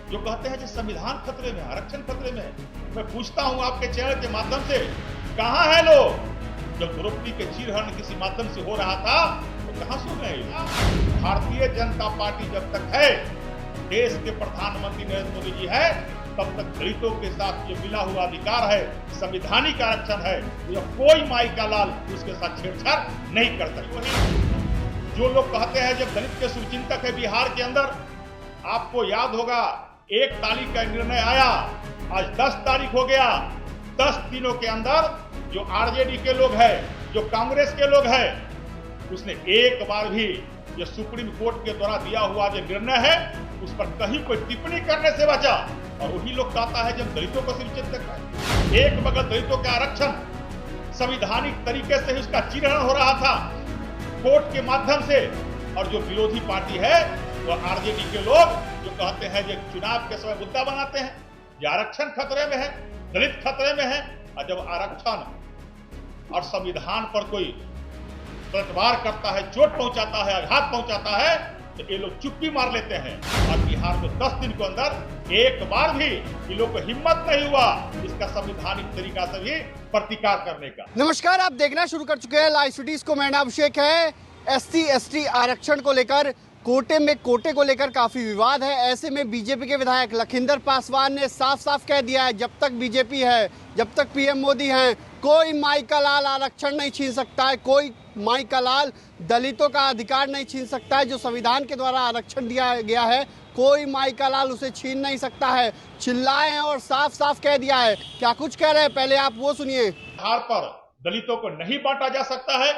जो कहते हैं कि संविधान खतरे में, आरक्षण खतरे में है। मैं पूछता हूं आपके चैनल के माध्यम से, कहां है लोग? जब द्रौपदी के चीरहरण किसी माध्यम से हो रहा था तो कहां सो गए? भारतीय जनता पार्टी जब तक है, देश के प्रधानमंत्री नरेंद्र मोदी जी है, तब तक दलितों के साथ जो मिला हुआ अधिकार है, संवैधानिक आरक्षण है, तो कोई माई का लाल उसके साथ छेड़छाड़ नहीं कर सकते। जो लोग कहते हैं जब दलित के शुभचिंतक है बिहार के अंदर, आपको याद होगा 1 तारीख का निर्णय आया, आज 10 तारीख हो गया। 10 दिनों के अंदर जो आरजेडी के लोग हैं, जो कांग्रेस के लोग हैं, उसने एक बार भी जो सुप्रीम कोर्ट के द्वारा दिया हुआ जो निर्णय है उस पर कहीं कोई टिप्पणी करने से बचा। और वही लोग कहता है जब दलितों को शुभचिंतक है, एक बगल दलितों का आरक्षण संवैधानिक तरीके से उसका चीरहरण हो रहा था कोर्ट के माध्यम से, और जो विरोधी पार्टी है वो आरजेडी के लोग जो कहते हैं जो चुनाव के समय मुद्दा बनाते हैं, ये आरक्षण खतरे में है, दलित खतरे में है। और जब आरक्षण और संविधान पर कोई पलटवार करता है, चोट पहुंचाता है, आघात पहुंचाता है, तो ये लोग चुप्पी मार लेते हैं। और बिहार में 10 दिन के अंदर एक बार भी ये लोग को हिम्मत नहीं हुआ इसका संवैधानिक तरीका से भी प्रतिकार करने का। नमस्कार, आप देखना शुरू कर चुके हैं लाइव सिटीज को। मेरा नाम अभिषेक है। SC/ST आरक्षण को लेकर कोटे को लेकर काफी विवाद है। ऐसे में बीजेपी के विधायक लखिंदर पासवान ने साफ साफ कह दिया है, जब तक बीजेपी है, जब तक पीएम मोदी हैं, कोई माई का लाल आरक्षण नहीं छीन सकता है, कोई माई का लाल दलितों का अधिकार नहीं छीन सकता है। जो संविधान के द्वारा आरक्षण दिया गया है, कोई माई का लाल उसे छीन नहीं सकता है। चिल्लाए हैं और साफ साफ कह दिया है। क्या कुछ कह रहे हैं, पहले आप वो सुनिए। आधार पर दलितों को नहीं बांटा जा सकता है।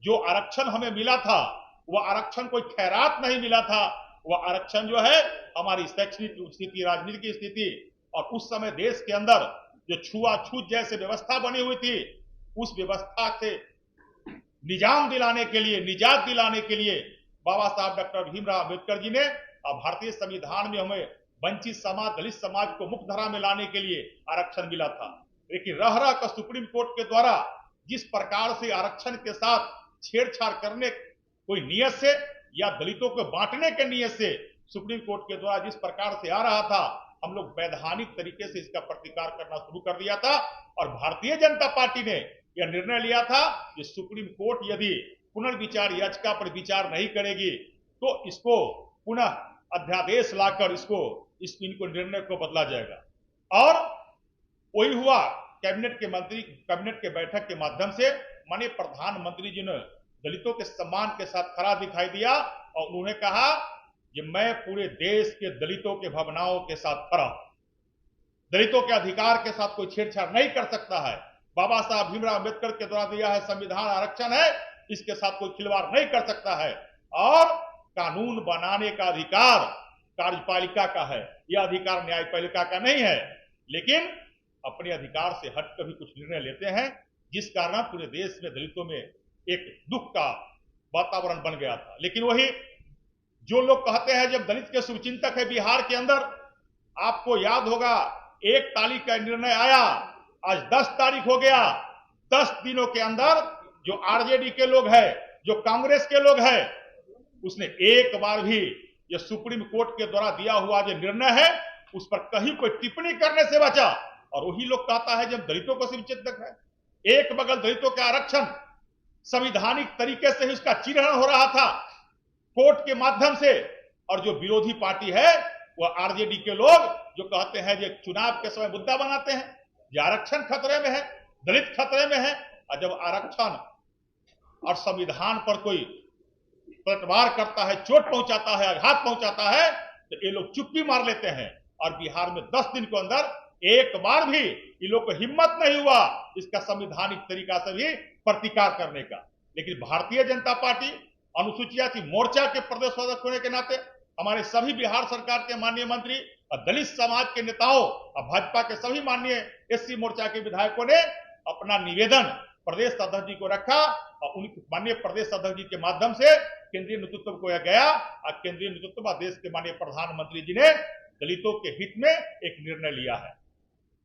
जो आरक्षण हमें मिला था वह आरक्षण कोई खैरात नहीं मिला था। वह आरक्षण जो है हमारी शैक्षणिक स्थिति, राजनीतिक स्थिति, और उस समय देश के अंदर जो छुआछूत जैसे व्यवस्था बनी हुई थी, उस व्यवस्था से निजात दिलाने के लिए बाबा साहब डॉक्टर भीमराव अम्बेडकर जी ने भारतीय संविधान में हमें वंचित समाज, दलित समाज को मुख्य धारा में लाने के लिए आरक्षण मिला था। लेकिन रह कर सुप्रीम कोर्ट के द्वारा जिस प्रकार से आरक्षण के साथ छेड़छाड़ करने कोई नियत से या दलितों को बांटने के नियत से सुप्रीम कोर्ट के द्वारा जिस प्रकार से आ रहा था, हम लोग वैधानिक तरीके से इसका प्रतिकार करना शुरू कर दिया था। और भारतीय जनता पार्टी ने यह निर्णय लिया था कि सुप्रीम कोर्ट यदि पुनर्विचार याचिका पर विचार नहीं करेगी तो इसको पुनः अध्यादेश लाकर इनको निर्णय को बदला जाएगा। और वही हुआ। कैबिनेट के बैठक के माध्यम से माननीय प्रधानमंत्री जी ने दलितों के सम्मान के साथ खड़ा दिखाई दिया और उन्होंने कहा कि मैं पूरे देश के दलितों के भावनाओं के साथ खड़ा, दलितों के अधिकार के साथ कोई छेड़छाड़ नहीं कर सकता है। बाबा साहब भीमराव अम्बेडकर के द्वारा दिया है संविधान आरक्षण है, इसके साथ कोई खिलवाड़ नहीं कर सकता है। और कानून बनाने का अधिकार कार्यपालिका का है, यह अधिकार न्यायपालिका का नहीं है। लेकिन अपने अधिकार से हट कर भी कुछ निर्णय लेते हैं, जिस कारण पूरे देश में दलितों में एक दुख का वातावरण बन गया था। लेकिन वही जो लोग कहते हैं जब दलित के शुभचिंतक है बिहार के अंदर, आपको याद होगा 1 तारीख का निर्णय आया, आज 10 तारीख हो गया। 10 दिनों के अंदर जो आरजेडी के लोग हैं, जो कांग्रेस के लोग हैं, उसने एक बार भी जो सुप्रीम कोर्ट के द्वारा दिया हुआ जो निर्णय है उस पर कहीं कोई टिप्पणी करने से बचा। और वही लोग कहता है जब दलितों को शुभचिंतक है, एक बगल दलितों का आरक्षण संवैधानिक तरीके से उसका चीरहरण हो रहा था कोर्ट के माध्यम से, और जो विरोधी पार्टी है वह आरजेडी के लोग जो कहते हैं जो चुनाव के समय मुद्दा बनाते हैं, ये आरक्षण खतरे में है, दलित खतरे में है। और जब आरक्षण और संविधान पर कोई पलटवार करता है, चोट पहुंचाता है, आघात पहुंचाता है, तो ये लोग चुप्पी मार लेते हैं। और बिहार में 10 दिन के अंदर एक बार भी ये लोग को हिम्मत नहीं हुआ इसका संवैधानिक तरीका से भी प्रतिकार करने का। लेकिन भारतीय जनता पार्टी अनुसूचित जाति मोर्चा के प्रदेश अध्यक्ष होने के नाते हमारे सभी बिहार सरकार के माननीय मंत्री और दलित समाज के नेताओं और भाजपा के सभी माननीय SC मोर्चा के विधायकों ने अपना निवेदन प्रदेश अध्यक्ष जी को रखा और उनके माननीय प्रदेश अध्यक्ष जी के माध्यम से केंद्रीय नेतृत्व को यह गया और केंद्रीय नेतृत्व व देश के माननीय प्रधानमंत्री जी ने दलितों के हित में एक निर्णय लिया है।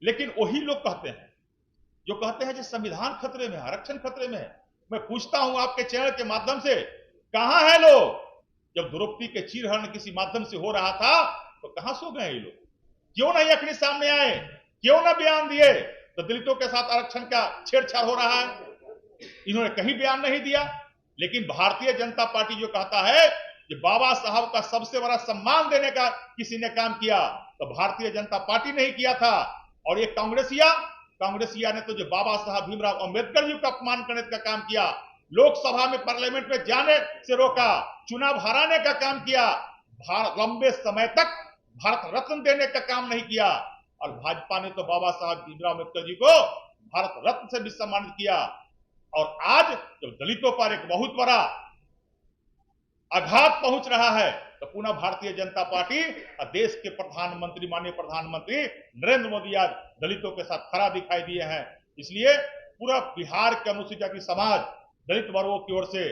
लेकिन वही लोग कहते हैं जो कहते हैं कि संविधान खतरे में, आरक्षण खतरे में है। मैं पूछता हूं आपके चैनल के माध्यम से, कहां है लोग? जब द्रौपदी के चीरहरण किसी माध्यम से हो रहा था तो कहां सो गए ये लोग? क्यों नहीं अखनी सामने आए, क्यों ना बयान दिए? तो दलितों के साथ आरक्षण का छेड़छाड़ हो रहा है, इन्होंने कहीं बयान नहीं दिया। लेकिन भारतीय जनता पार्टी जो कहता है कि बाबा साहब का सबसे बड़ा सम्मान देने का किसी ने काम किया, तो भारतीय जनता पार्टी नहीं किया था। और ये कांग्रेसिया ने तो जो बाबा साहब भीमराव अंबेडकर जी का अपमान करने का काम किया, लोकसभा में पार्लियामेंट में जाने से रोका, चुनाव हराने का काम किया, लंबे समय तक भारत रत्न देने का काम नहीं किया। और भाजपा ने तो बाबा साहब भीमराव अम्बेडकर जी को भारत रत्न से भी सम्मानित किया। और आज जब दलितों पर एक बहुत बड़ा आघात पहुंच रहा है, तो पुनः भारतीय जनता पार्टी और देश के प्रधानमंत्री, माननीय प्रधानमंत्री नरेंद्र मोदी आज दलितों के साथ खड़ा दिखाई दिए हैं। इसलिए पूरा बिहार के अनुसूचित जाति समाज, दलित वर्गों की ओर से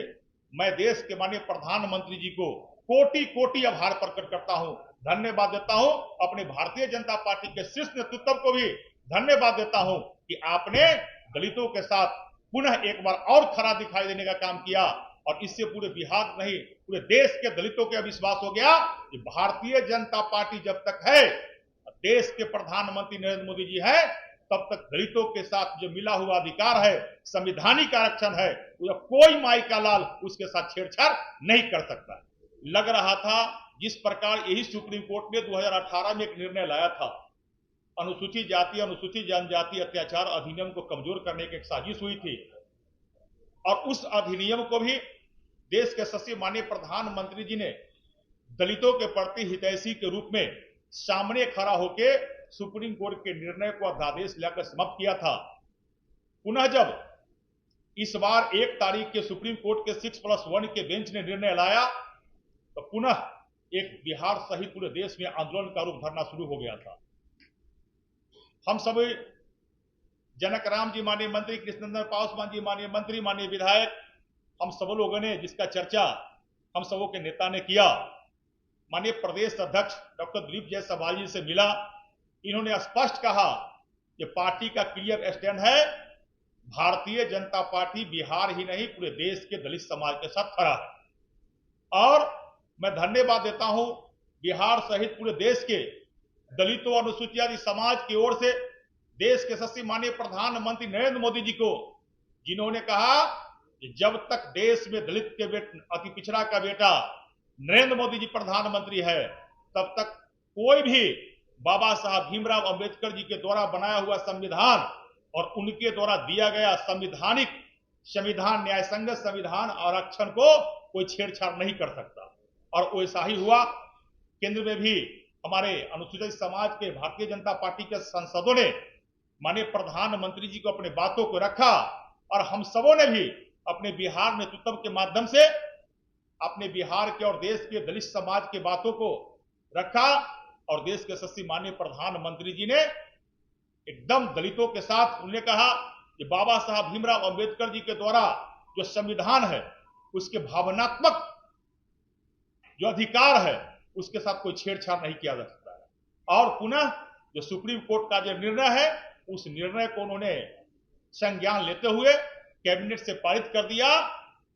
मैं देश के माननीय प्रधानमंत्री जी को कोटि कोटि आभार प्रकट करता हूं, धन्यवाद देता हूं। अपने भारतीय जनता पार्टी के शीर्ष नेतृत्व को भी धन्यवाद देता हूं कि आपने दलितों के साथ पुनः एक बार और खड़ा दिखाई देने का काम किया। और इससे पूरे बिहार नहीं, पूरे देश के दलितों को विश्वास हो गया कि भारतीय जनता पार्टी जब तक है, देश के प्रधानमंत्री नरेंद्र मोदी जी है, तब तक दलितों के साथ जो मिला हुआ अधिकार है, संवैधानिक आरक्षण है, वो कोई माई का लाल उसके साथ छेड़छाड़ नहीं कर सकता। लग रहा था जिस प्रकार यही सुप्रीम कोर्ट ने 2018 में एक निर्णय लाया था, अनुसूचित जाति अनुसूचित जनजाति अत्याचार अधिनियम को कमजोर करने की एक साजिश हुई थी, और उस अधिनियम को भी देश के यशस्वी माननीय प्रधानमंत्री जी ने दलितों के प्रति हितैषी के रूप में सामने खड़ा होकर सुप्रीम कोर्ट के निर्णय को अध्यादेश लाकर समाप्त किया था। पुनः जब इस बार 1 तारीख के सुप्रीम कोर्ट के 6+1 के बेंच ने निर्णय लाया, तो पुनः एक बिहार सहित पूरे देश में आंदोलन का रूप धरना शुरू हो गया था। हम सभी जनक राम जी माननीय मंत्री, कृष्णनंदन पासवान जी माननीय मंत्री, माननीय विधायक, हम सब लोगों ने जिसका चर्चा हम सबों के नेता ने किया, माननीय प्रदेश अध्यक्ष डॉक्टर दिलीप जायसवाल जी से मिला। इन्होंने स्पष्ट कहा कि पार्टी का क्लियर स्टैंड है, भारतीय जनता पार्टी बिहार ही नहीं पूरे देश के दलित समाज के साथ खड़ा है। और मैं धन्यवाद देता हूं बिहार सहित पूरे देश के दलितों अनुसूचित जाति समाज की ओर से देश के यशस्वी माननीय प्रधानमंत्री नरेंद्र मोदी जी को, जिन्होंने कहा कि जब तक देश में दलित के अति पिछड़ा का बेटा नरेंद्र मोदी जी प्रधानमंत्री है, तब तक कोई भी बाबा साहब भीमराव अंबेडकर जी के द्वारा बनाया हुआ संविधान और उनके द्वारा दिया गया संविधान न्याय संगत संविधान आरक्षण को कोई छेड़छाड़ नहीं कर सकता। और वैसा ही हुआ। केंद्र में भी हमारे अनुसूचित समाज के भारतीय जनता पार्टी के सांसदों ने माननीय प्रधानमंत्री जी को अपने बातों को रखा, और हम सबों ने भी अपने बिहार नेतृत्व के माध्यम से अपने बिहार के और देश के दलित समाज के बातों को रखा। और देश के यशस्वी माननीय प्रधानमंत्री जी ने एकदम दलितों के साथ उन्होंने कहा कि बाबा साहब भीमराव अंबेडकर जी के द्वारा जो संविधान है, उसके भावनात्मक जो अधिकार है, उसके साथ कोई छेड़छाड़ नहीं किया जा सकता है। और पुनः जो सुप्रीम कोर्ट का जो निर्णय है, उस निर्णय को उन्होंने संज्ञान लेते हुए कैबिनेट से पारित कर दिया।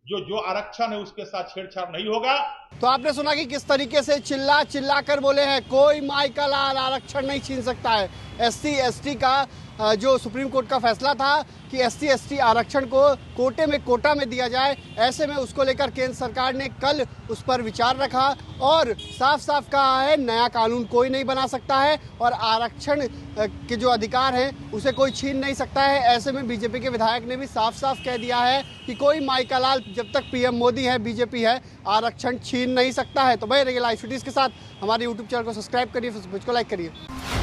जो आरक्षण है उसके साथ छेड़छाड़ नहीं होगा। तो आपने सुना कि किस तरीके से चिल्ला कर बोले हैं, कोई माई का लाल आरक्षण नहीं छीन सकता है। SC ST का जो सुप्रीम कोर्ट का फैसला था कि SC ST आरक्षण को कोटा में दिया जाए, ऐसे में उसको लेकर केंद्र सरकार ने कल उस पर विचार रखा और साफ साफ कहा है नया कानून कोई नहीं बना सकता है और आरक्षण के जो अधिकार हैं उसे कोई छीन नहीं सकता है। ऐसे में बीजेपी के विधायक ने भी साफ साफ कह दिया है कि कोई माई का लाल जब तक PM मोदी है, बीजेपी है, आरक्षण छीन नहीं सकता है। तो भाई रहिए लाइव सिटीज के साथ, हमारे YouTube चैनल को सब्सक्राइब करिए, फेसबुक को लाइक करिए।